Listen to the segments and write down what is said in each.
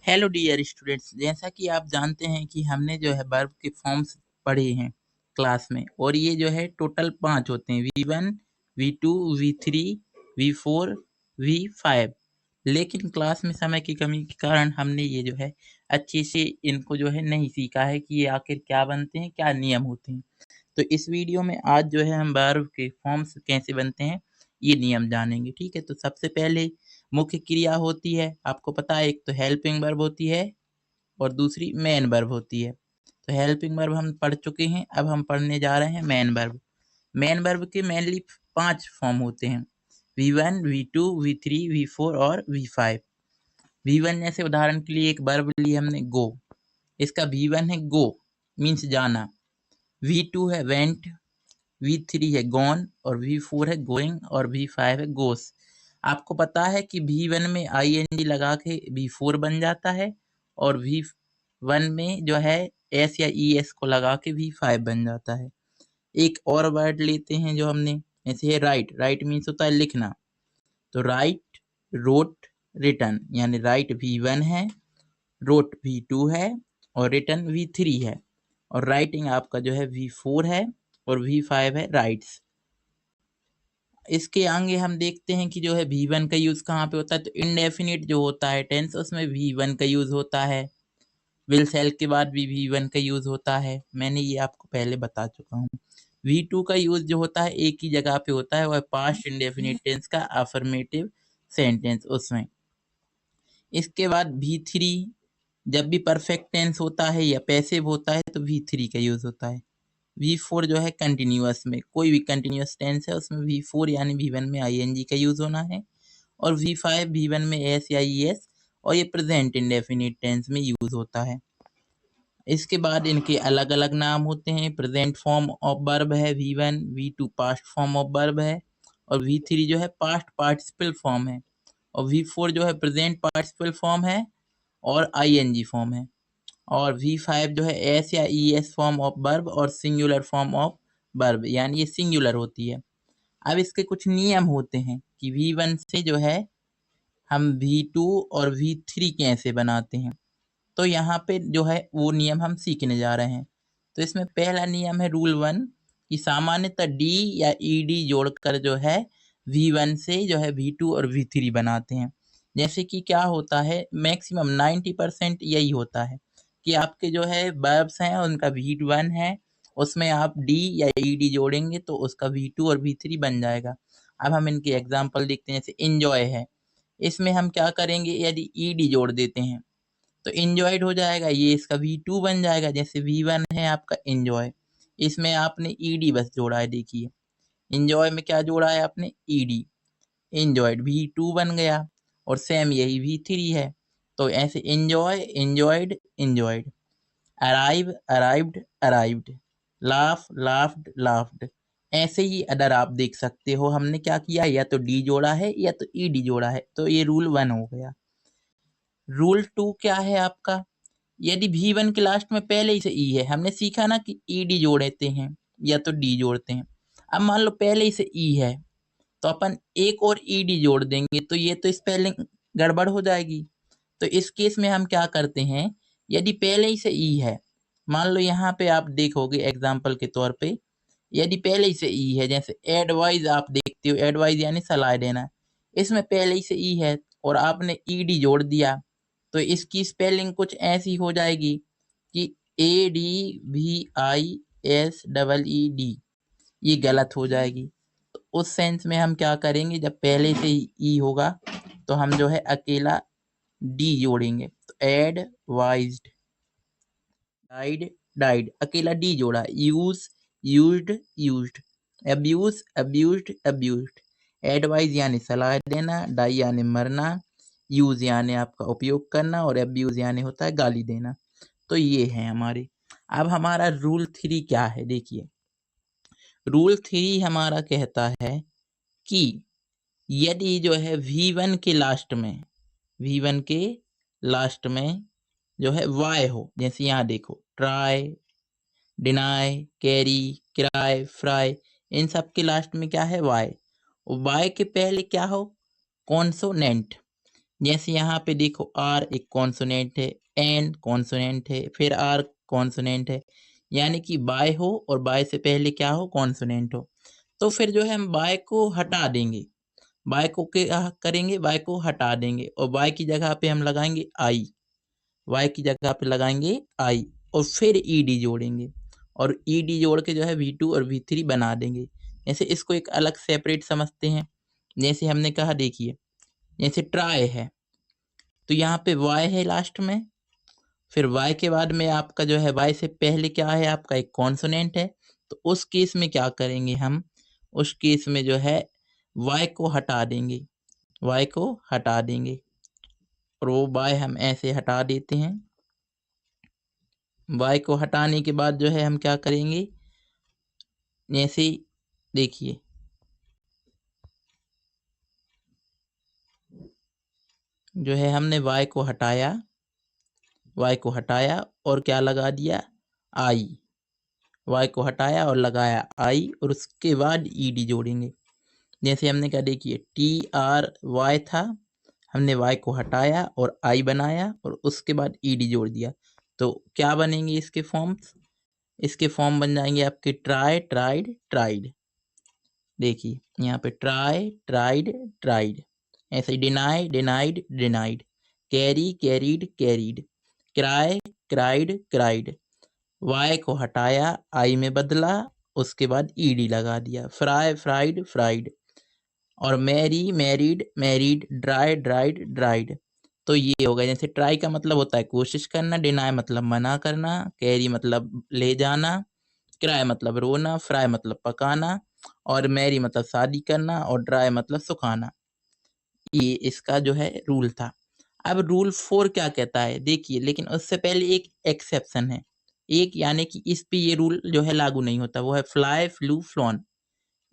Hello dear students, जैसा कि आप जानते हैं कि हमने जो है वर्ब के फॉर्म्स पढ़े हैं क्लास में। और ये जो है टोटल 5 होते हैं, V1, V2, V3, V4, V5। लेकिन क्लास में समय की कमी के कारण हमने ये जो है अच्छे से इनको जो है नहीं सीखा है कि ये आखिर क्या बनते हैं, क्या नियम होते हैं। तो इस वीडियो में आज जो है हम वर्ब के फॉर्म्स कैसे बनते हैं ये नियम जानेंगे। ठीक है, तो सबसे पहले मुख्य क्रिया होती है, आपको पता है, एक तो हेल्पिंग वर्ब होती है और दूसरी मेन वर्ब होती है। तो हेल्पिंग वर्ब हम पढ़ चुके हैं, अब हम पढ़ने जा रहे हैं मेन वर्ब। मेन वर्ब के मेनली 5 फॉर्म होते हैं, V1, V2, V3, V4 और V5। V1 जैसे उदाहरण के लिए एक वर्ब ली हमने गो, इसका V1 है गो मीन्स जाना, V2 है वेंट, V3 है गॉन और V4 है गोइंग और V5 है गोस। आपको पता है कि V1 में ing लगा के V4 बन जाता है और V1 में जो है S या ES को लगा के V5 बन जाता है। एक और वर्ड लेते हैं जो हमने, ऐसे है राइट। राइट मीन्स होता है लिखना, तो राइट, रोट, रिटन, यानी राइट V1 है, रोट V2 है और रिटन V3 है और राइटिंग आपका जो है V4 है और V5 है राइट्स। इसके आगे हम देखते हैं कि जो है V1 का यूज कहाँ पे होता है, तो इनडेफिनिट जो होता है टेंस उसमें V1 का यूज होता है। विल सेल के बाद भी V1 का यूज होता है, मैंने ये आपको पहले बता चुका हूँ। V2 का यूज जो होता है एक ही जगह पे होता है, वह पास्ट इंडेफिनिट टेंस का अफर्मेटिव सेंटेंस उसमें। इसके बाद V3 जब भी परफेक्ट टेंस होता है या पैसिव होता है तो V3 का यूज होता है। V4 जो है कंटिन्यूअस में, कोई भी कंटिन्यूअस टेंस है उसमें V4 यानी V1 में ing का यूज होना है और V5 V1 में S या ES और ये प्रेजेंट इंडेफिनिट टेंस में यूज होता है। इसके बाद इनके अलग अलग नाम होते हैं। प्रेजेंट फॉर्म ऑफ वर्ब है V1, V2 past form of verb है और V3 जो है पास्ट पार्टिसिपल फॉर्म है और V4 जो है प्रेजेंट पार्टिसिपल फॉर्म है और ing फॉर्म है और V5 जो है S या ES फॉर्म ऑफ वर्ब और सिंगुलर फॉर्म ऑफ वर्ब, यानी ये सिंगुलर होती है। अब इसके कुछ नियम होते हैं कि V1 से जो है हम V2 और V3 कैसे बनाते हैं, तो यहाँ पे जो है वो नियम हम सीखने जा रहे हैं। तो इसमें पहला नियम है रूल 1 कि सामान्यतः D या ED जोड़कर जो है V1 से जो है V2 और V3 बनाते हैं। जैसे कि क्या होता है, मैक्सिमम 90% यही होता है कि आपके जो है वर्ब्स हैं उनका V1 है, उसमें आप D या ED जोड़ेंगे तो उसका V2 और V3 बन जाएगा। अब हम इनके एग्जाम्पल देखते हैं, जैसे इंजॉय है, इसमें हम क्या करेंगे, यदि ED जोड़ देते हैं तो इंजॉयड हो जाएगा, ये इसका V2 बन जाएगा। जैसे V1 है आपका इंजॉय, इसमें आपने ED बस जोड़ा है, देखिए इंजॉय में क्या जोड़ा है आपने, ED, इंजॉयड V2 बन गया। और सेम यही V3 है, तो ऐसे enjoy, enjoyed, enjoyed, arrive, arrived, arrived, laugh, laughed, laughed. ऐसे ही अदर आप देख सकते हो, हमने क्या किया, या तो D जोड़ा है या तो ED जोड़ा है, तो ये रूल 1 हो गया। रूल 2 क्या है आपका, यदि V1 के लास्ट में पहले ही से E है, हमने सीखा ना कि ED जोड़ते हैं या तो D जोड़ते हैं। अब मान लो पहले ही से E है तो अपन एक और ED जोड़ देंगे तो ये तो स्पेलिंग गड़बड़ हो जाएगी। तो इस केस में हम क्या करते हैं, यदि पहले ही से E है, मान लो यहाँ पे आप देखोगे एग्जाम्पल के तौर पे, यदि पहले ही से E है, जैसे एडवाइज आप देखते हो, एडवाइज यानी सलाह देना, इसमें पहले ही से E है और आपने ED जोड़ दिया तो इसकी स्पेलिंग कुछ ऐसी हो जाएगी कि ADVISEED, ये गलत हो जाएगी। तो उस सेंस में हम क्या करेंगे, जब पहले से ही ई होगा तो हम जो है अकेला डी जोड़ेंगे, तो एडवाइज्ड, डाइड, डाइड, अकेला डी जोड़ा, use, used, used, abuse, abused, abused. Advise यानी सलाह देना, डाई यानी मरना, यूज यानी आपका उपयोग करना और अब्यूज यानी होता है गाली देना। तो ये है हमारे। अब हमारा रूल 3 क्या है, देखिए रूल 3 हमारा कहता है कि यदि जो है V1 के लास्ट में, V1 के लास्ट में जो है वाई हो, जैसे यहाँ देखो ट्राई, डिनाई, कैरी, किराए, फ्राई, इन सब के लास्ट में क्या है वाई, और वाई के पहले क्या हो, कॉन्सोनेंट, जैसे यहाँ पे देखो आर एक कॉन्सोनेंट है, एन कॉन्सोनेंट है, फिर आर कॉन्सोनेंट है, यानी कि बाय हो और बाय से पहले क्या हो, कॉन्सोनेंट हो। तो फिर जो है हम बाय को हटा देंगे, बाय को क्या करेंगे, बाय को हटा देंगे और बाय की जगह पे हम लगाएंगे आई, वाई की जगह पे लगाएंगे आई और फिर ईडी जोड़ेंगे और ईडी जोड़ के जो है V2 और V3 बना देंगे। जैसे इसको एक अलग सेपरेट समझते हैं, जैसे हमने कहा देखिए, जैसे ट्राई है तो यहाँ पे y है लास्ट में, फिर y के बाद में आपका जो है y से पहले क्या है, आपका एक कॉन्सोनेंट है। तो उस केस में क्या करेंगे हम, उस केस में जो है y को हटा देंगे, y को हटा देंगे और वो y हम ऐसे हटा देते हैं। y को हटाने के बाद जो है हम क्या करेंगे, जैसे देखिए जो है हमने y को हटाया और क्या लगा दिया, आई, y को हटाया और लगाया आई और उसके बाद ईडी जोड़ेंगे। जैसे हमने कहा देखिए TRY था, हमने y को हटाया और आई बनाया और उसके बाद ईडी जोड़ दिया, तो क्या बनेंगे इसके फॉर्म्स, इसके फॉर्म बन जाएंगे आपके ट्राई, ट्राइड, ट्राइड। देखिए यहाँ पे ट्राई, ट्राइड, ट्राइड, ऐसे ही deny, denied, denied, carry, carried, carried, cry, cried, cried. Y को हटाया, आई में बदला, उसके बाद ईडी लगा दिया, फ्राई, फ्राइड, फ्राइड, और marry, married, married, dry, dried, dried. तो ये हो गया। जैसे ट्राई का मतलब होता है कोशिश करना, डिनाई मतलब मना करना, कैरी मतलब ले जाना, क्राई मतलब रोना, फ्राई मतलब पकाना, और मैरी मतलब शादी करना, और ड्राई मतलब सुखाना। ये इसका जो है रूल था। अब रूल 4 क्या कहता है देखिए, लेकिन उससे पहले एक एक्सेप्शन है, एक यानी कि इस पे ये रूल जो है लागू नहीं होता, वो है फ्लाई, फ्लू, फ्लॉन।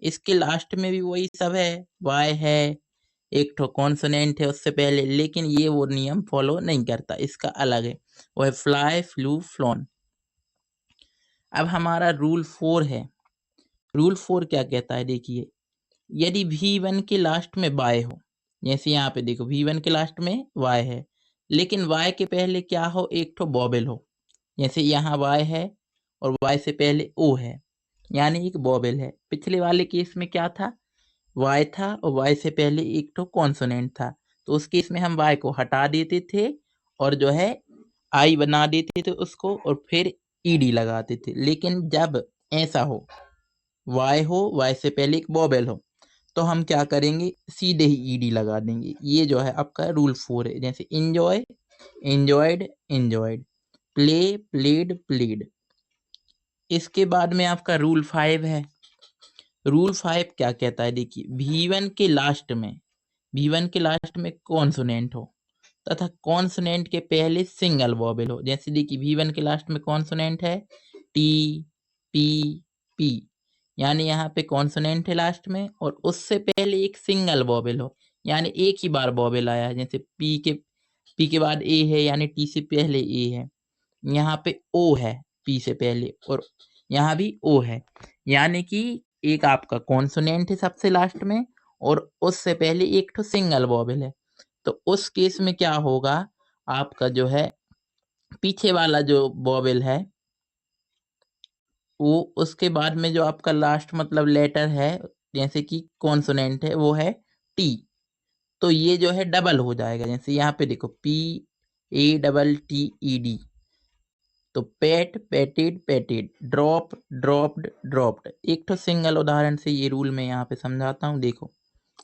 इसके लास्ट में भी वही सब है, वाई है, एक ठो कॉन्सोनेंट है उससे पहले, लेकिन ये वो नियम फॉलो नहीं करता, इसका अलग है, वो है फ्लाई, फ्लू, फ्लॉन। अब हमारा रूल 4 है। रूल 4 क्या कहता है देखिए, यदि V1 के लास्ट में बाय हो, जैसे यहाँ पे देखो V1 के लास्ट में y है, लेकिन y के पहले क्या हो, एक ठो बॉबल हो, जैसे यहाँ y है और y से पहले o है, यानी एक बॉबल है। पिछले वाले केस में क्या था, y था और y से पहले एक ठो कॉन्सोनेंट था, तो उस केस में हम y को हटा देते थे और जो है i बना देते थे उसको और फिर ed लगाते थे। लेकिन जब ऐसा हो, y हो, y से पहले एक बॉबल हो, तो हम क्या करेंगे, सीधे ही ईडी लगा देंगे। ये जो है आपका रूल 4 है। जैसे enjoy, enjoyed, enjoyed, play, played, played. इसके बाद में आपका रूल 5 है। रूल 5 क्या कहता है देखिए, V1 के लास्ट में कॉन्सोनेंट हो तथा कॉन्सोनेंट के पहले सिंगल वॉवेल हो। जैसे देखिए V1 के लास्ट में कॉन्सोनेंट है टी, पी, पी, यानी यहाँ पे कॉन्सोनेंट है लास्ट में और उससे पहले एक सिंगल वॉवेल हो, यानी एक ही बार वॉवेल आया है। जैसे पी के बाद ए है, यानी टी से पहले ए है, यहाँ पे ओ है पी से पहले और यहाँ भी ओ है, यानी कि एक आपका कॉन्सोनेंट है सबसे लास्ट में और उससे पहले एक तो सिंगल वॉवेल है। तो उस केस में क्या होगा, आपका जो है पीछे वाला जो वॉवेल है वो उसके बाद में जो आपका लास्ट मतलब लेटर है, जैसे कि कॉन्सोनेंट है वो है टी, तो ये जो है डबल हो जाएगा। जैसे यहाँ पे देखो PATTED, तो पेट, पेटेड, पेटेड, ड्रॉप, ड्रॉप्ड, ड्रॉप्ड। एक तो सिंगल उदाहरण से ये रूल मैं यहाँ पे समझाता हूँ, देखो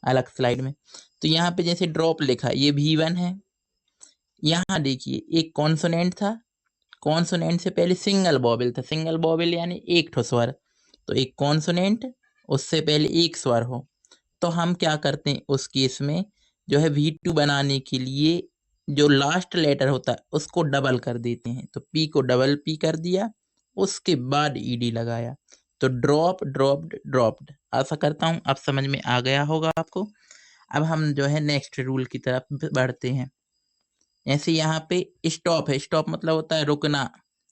अलग स्लाइड में। तो यहाँ पे जैसे ड्रॉप लिखा है, ये V1 है। यहाँ देखिए एक कॉन्सोनेंट था, कॉन्सोनेंट से पहले सिंगल वॉवेल था, सिंगल वॉवेल यानी एक ठो स्वर, तो एक कॉन्सोनेंट उससे पहले एक स्वर हो, तो हम क्या करते हैं उस केस में, जो है V2 बनाने के लिए जो लास्ट लेटर होता है उसको डबल कर देते हैं, तो P को डबल P कर दिया, उसके बाद ईडी लगाया, तो ड्रॉप, ड्रॉप्ड, ड्रॉप्ड। आशा करता हूँ अब समझ में आ गया होगा आपको। अब हम जो है नेक्स्ट रूल की तरफ बढ़ते हैं। ऐसे यहाँ पे स्टॉप है, स्टॉप मतलब होता है रुकना,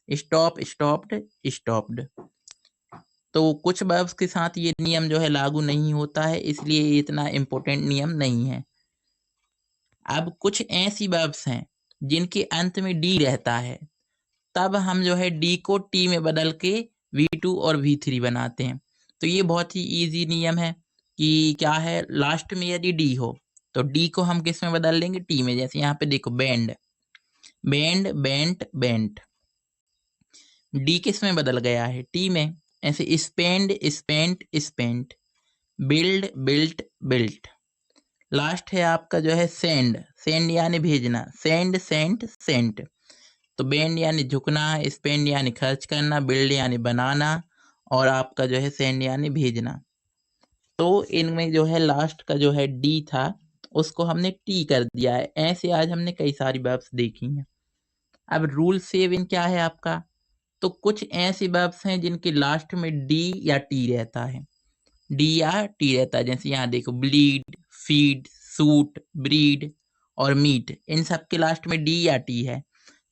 स्टॉप, स्टॉप्ड, स्टॉप्ड। तो कुछ वर्ब्स के साथ ये नियम जो है लागू नहीं होता है, इसलिए ये इतना इम्पोर्टेंट नियम नहीं है। अब कुछ ऐसी वर्ब्स हैं जिनके अंत में डी रहता है, तब हम जो है डी को टी में बदल के V2 और V3 बनाते हैं। तो ये बहुत ही इजी नियम है कि क्या है, लास्ट में यदि डी हो तो डी को हम किस में बदल लेंगे, टी में। जैसे यहाँ पे देखो band, band, bent, bent, D किस में बदल गया है, टी में। ऐसे spend, spent, spent, build, built, built. Last है आपका जो है सेंड, सेंड यानी भेजना, सेंड, सेंट, सेंट। तो बेंड यानी झुकना, स्पेंड यानी खर्च करना, बिल्ड यानी बनाना, और आपका जो है सेंड यानी भेजना। तो इनमें जो है लास्ट का जो है डी था उसको हमने टी कर दिया है। ऐसे आज हमने कई सारी वर्ब्स देखी हैं। अब रूल सेव इन क्या है आपका, तो कुछ ऐसी वर्ब्स हैं जिनके लास्ट में डी या टी रहता है, डी या टी रहता है। जैसे यहाँ देखो ब्लीड, फीड, सूट, ब्रीड और मीट, इन सब के लास्ट में डी या टी है।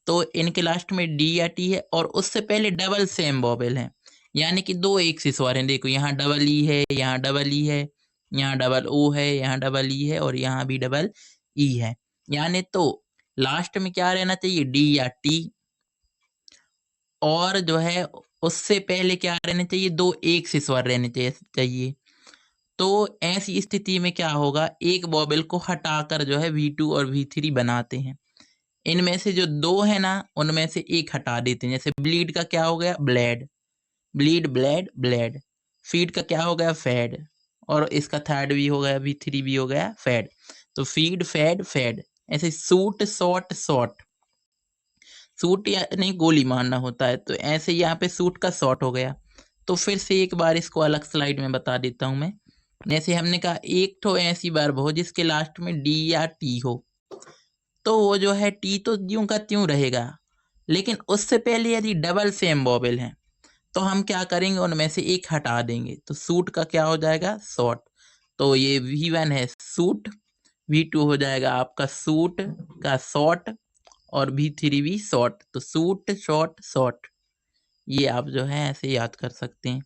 तो इनके लास्ट में डी या टी है और उससे पहले डबल सेम वॉवेल है, यानी कि दो एक से स्वर हैं। देखो यहाँ डबल ई है, यहाँ डबल ई है, यहाँ डबल ओ है, यहाँ डबल ई है और यहाँ भी डबल ई है। यानी तो लास्ट में क्या रहना चाहिए, डी या टी, और जो है उससे पहले क्या रहना चाहिए, दो एक से स्वर रहने चाहिए। तो ऐसी स्थिति में क्या होगा, एक वॉवेल को हटाकर जो है V2 और V3 बनाते हैं। इनमें से जो दो है ना उनमें से एक हटा देते हैं। जैसे ब्लीड का क्या हो गया, blade, bleed, blade, blade. Feed का क्या हो गया, फेड, और इसका थर्ड भी हो गया, V3 भी हो गया, फेड। तो फीड, फेड, फेड। ऐसे सूट, शॉट, शॉट, सूट यानी गोली मारना होता है, तो ऐसे यहाँ पे सूट का शॉट हो गया। तो फिर से एक बार इसको अलग स्लाइड में बता देता हूँ मैं। जैसे हमने कहा एक तो ऐसी वर्ब हो जिसके लास्ट में डी या टी हो, तो वो जो है टी तो ज्यों का त्यों रहेगा, लेकिन उससे पहले यदि डबल सेम वॉवेल है तो हम क्या करेंगे, उनमें से एक हटा देंगे। तो सूट का क्या हो जाएगा, शॉट। तो ये V1 है सूट, V2 हो जाएगा आपका सूट का शॉट, और V3 भी शॉट। तो सूट, शॉट, शॉट, ये आप जो है ऐसे याद कर सकते हैं।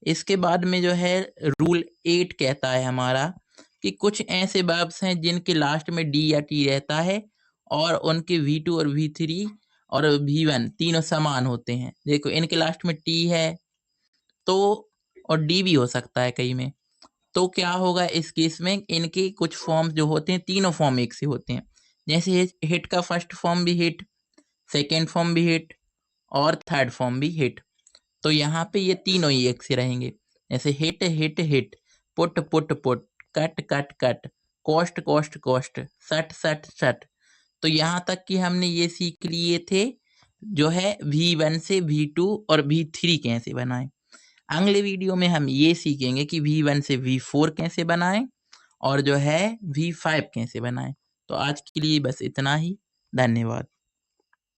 इसके बाद में जो है रूल 8 कहता है हमारा कि कुछ ऐसे वर्ब्स हैं जिनके लास्ट में डी या टी रहता है और उनके V2 और V3 और V1 तीनों समान होते हैं। देखो इनके लास्ट में टी है तो, और डी भी हो सकता है कई में। तो क्या होगा इस केस में, इनके कुछ फॉर्म जो होते हैं तीनों फॉर्म एक से होते हैं। जैसे हिट का फर्स्ट फॉर्म भी हिट, सेकेंड फॉर्म भी हिट और थर्ड फॉर्म भी हिट। तो यहाँ पे ये तीनों ही एक से रहेंगे। जैसे hit, hit, hit, put, put, put, cut, cut, cut, cost, cost, cost, सट, सट, सट। तो यहाँ तक कि हमने ये सीख लिए थे जो है V1 से V2 और V3 कैसे बनाएं। अगले वीडियो में हम ये सीखेंगे कि V1 से V4 कैसे बनाएं और जो है V5 कैसे बनाएं। तो आज के लिए बस इतना ही। धन्यवाद।